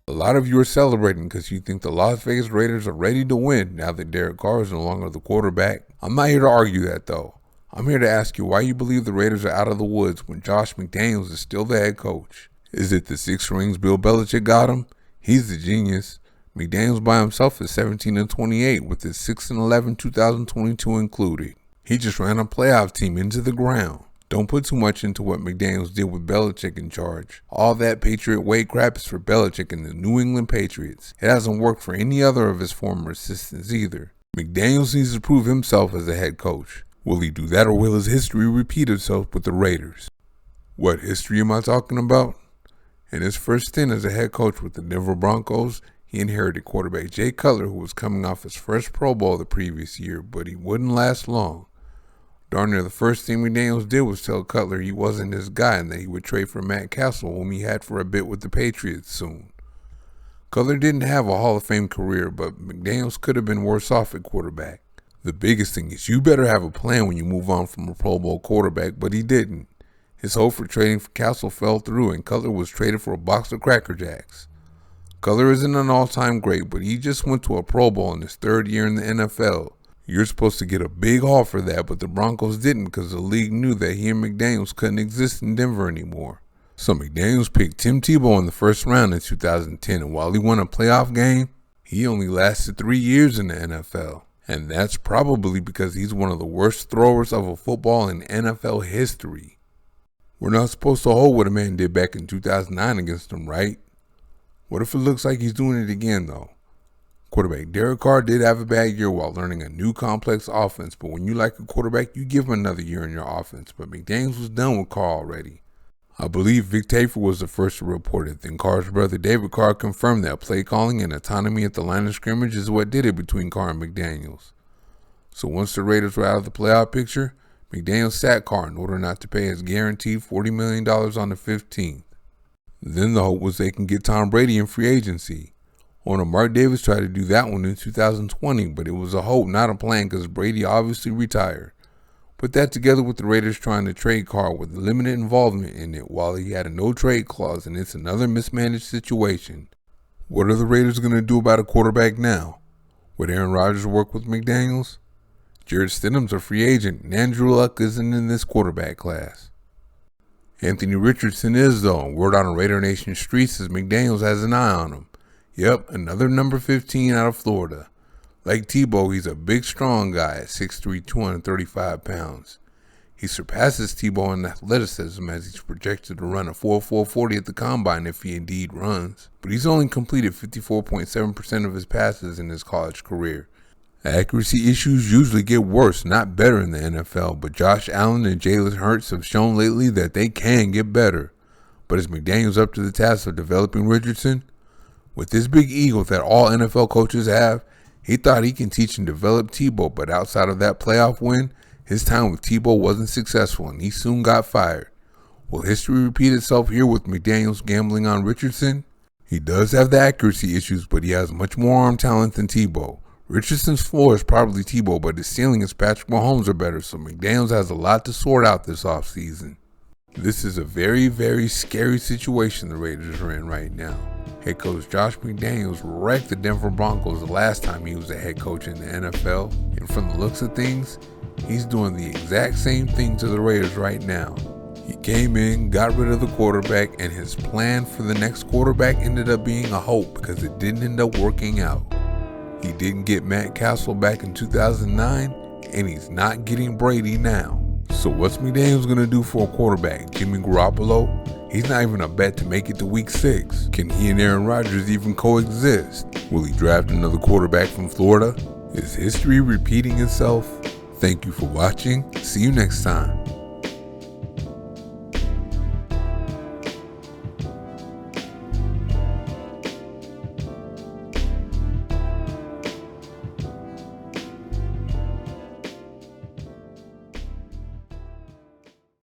A lot of you are celebrating because you think the Las Vegas Raiders are ready to win now that Derek Carr is no longer the quarterback. I'm not here to argue that though. I'm here to ask you why you believe the Raiders are out of the woods when Josh McDaniels is still the head coach. Is it the 6 rings Bill Belichick got him? He's the genius. McDaniels by himself is 17-28 with his 6-11 2022 included. He just ran a playoff team into the ground. Don't put too much into what McDaniels did with Belichick in charge. All that Patriot way crap is for Belichick and the New England Patriots. It hasn't worked for any other of his former assistants either. McDaniels needs to prove himself as a head coach. Will he do that, or will his history repeat itself with the Raiders? What history am I talking about? In his first stint as a head coach with the Denver Broncos, he inherited quarterback Jay Cutler, who was coming off his first Pro Bowl the previous year, but he wouldn't last long. Darn near the first thing McDaniels did was tell Cutler he wasn't his guy and that he would trade for Matt Castle, whom he had for a bit with the Patriots soon. Cutler didn't have a Hall of Fame career, but McDaniels could have been worse off at quarterback. The biggest thing is you better have a plan when you move on from a Pro Bowl quarterback, but he didn't. His hope for trading for Castle fell through and Cutler was traded for a box of Cracker Jacks. Cutler isn't an all-time great, but he just went to a Pro Bowl in his 3rd year in the NFL. You're supposed to get a big haul for that, but the Broncos didn't because the league knew that he and McDaniels couldn't exist in Denver anymore. So McDaniels picked Tim Tebow in the first round in 2010, and while he won a playoff game, he only lasted 3 years in the NFL. And that's probably because he's one of the worst throwers of a football in NFL history. We're not supposed to hold what a man did back in 2009 against him, right? What if it looks like he's doing it again, though? Quarterback Derek Carr did have a bad year while learning a new complex offense, but when you like a quarterback, you give him another year in your offense. But McDaniels was done with Carr already. I believe Vic Tafur was the first to report it. Then Carr's brother David Carr confirmed that play calling and autonomy at the line of scrimmage is what did it between Carr and McDaniels. So once the Raiders were out of the playoff picture, McDaniels sat Carr in order not to pay his guaranteed $40 million on the 15th. Then the hope was they can get Tom Brady in free agency. Owner Mark Davis tried to do that one in 2020, but it was a hope, not a plan, because Brady obviously retired. Put that together with the Raiders trying to trade Carr with limited involvement in it while he had a no-trade clause, and it's another mismanaged situation. What are the Raiders going to do about a quarterback now? Would Aaron Rodgers work with McDaniels? Jarrett Stidham's a free agent, and Andrew Luck isn't in this quarterback class. Anthony Richardson is, though, and word on Raider Nation streets is McDaniels has an eye on him. Yep, another number 15 out of Florida. Like Tebow, he's a big, strong guy at 6'3", 235 pounds. He surpasses Tebow in athleticism as he's projected to run a 4.40 at the combine if he indeed runs. But he's only completed 54.7% of his passes in his college career. Accuracy issues usually get worse, not better in the NFL, but Josh Allen and Jalen Hurts have shown lately that they can get better. But is McDaniels up to the task of developing Richardson? With this big ego that all NFL coaches have, he thought he can teach and develop Tebow, but outside of that playoff win, his time with Tebow wasn't successful and he soon got fired. Will history repeat itself here with McDaniels gambling on Richardson? He does have the accuracy issues, but he has much more arm talent than Tebow. Richardson's floor is probably Tebow, but his ceiling is Patrick Mahomes or better, so McDaniels has a lot to sort out this offseason. This is a very, very scary situation the Raiders are in right now. Head coach Josh McDaniels wrecked the Denver Broncos the last time he was a head coach in the NFL, and from the looks of things, he's doing the exact same thing to the Raiders right now. He came in, got rid of the quarterback, and his plan for the next quarterback ended up being a hope because it didn't end up working out. He didn't get Matt Castle back in 2009, and he's not getting Brady now. So what's McDaniels going to do for a quarterback? Jimmy Garoppolo? He's not even a bet to make it to week 6. Can he and Aaron Rodgers even coexist? Will he draft another quarterback from Florida? Is history repeating itself? Thank you for watching. See you next time.